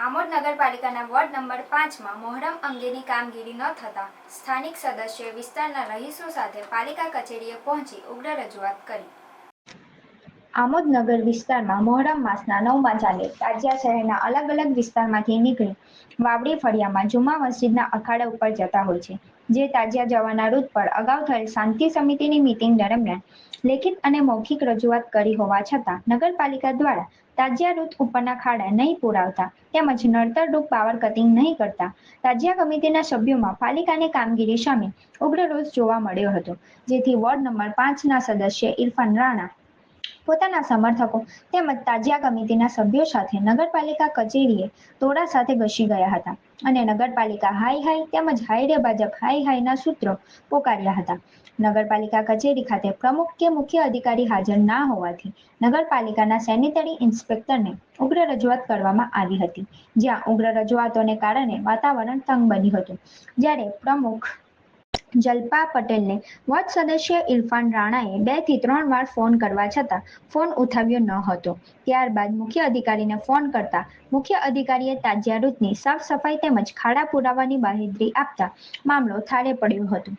આમોદ નગરપાલિકાના ward number 5માં Muharram અંગેની કામગીરી ન થતાં સ્થાનિક સદસ્યોએ વિસ્તારના રહીશો સાથે પાલિકા કચેરીએ પહોંચી ઉગ્ર રજૂઆત કરી. આમોદ નગર વિસ્તારમાં મોહરમ માસના 9મા ચાંદે તાજિયા શહેરના અલગ અલગ વિસ્તારમાંથી નીકળી વાવડી ફળિયામાં જુમા મસ્જિદના અખાડા ઉપર જતા હોય છે. જે તાજિયા જવાના રૂટ પર અગાઉ થયેલ શાંતિ સમિતિની મીટિંગ દરમિયાન લેખિત અને મૌખિક રજૂઆત કરી હોવા છતાં નગરપાલિકા દ્વારા તાજિયા રૂટ ઉપરના ખાડા નહીં પુરાવતા તેમજ નડતરરૂપ પાવર કટિંગ નહીં કરતા તાજિયા કમિટીના સભ્યોમાં પાલિકાની કામગીરી સામે ઉગ્ર રોષ જોવા મળ્યો હતો. જેથી વોર્ડ નંબર 5ના સદસ્ય ઇરફાન રાણા પોતાના સમર્થકો તેમજ તાજિયા કમિટીના સભ્યો સાથે નગરપાલિકા કચેરીએ ટોળા સાથે ઘસી ગયા હતા અને નગરપાલિકા હાય હાય તેમજ હાય રે ભાજપ હાય હાયના સૂત્રો પોકાર્યા હતા. નગરપાલિકા કચેરી ખાતે પ્રમુખ કે મુખ્ય અધિકારી હાજર ના હોવાથી નગરપાલિકાના સેનિટરી ઇન્સ્પેક્ટરને ઉગ્ર રજૂઆત કરવામાં આવી હતી. જ્યાં ઉગ્ર રજૂઆતોને કારણે વાતાવરણ તંગ બન્યું હતું. જ્યારે પ્રમુખ જલ્પા પટેલને વોર્ડ સદસ્ય ઇરફાન રાણાએ 2 થી 3 વાર ફોન કરવા છતાં ફોન ઉઠાવ્યો ન હતો. ત્યારબાદ મુખ્ય અધિકારીને ફોન કરતા મુખ્ય અધિકારીએ તાજિયા રૂટની સાફ સફાઈ તેમજ ખાડા પુરાવાની બાહેધરી આપતા મામલો થાળે પડ્યો હતો.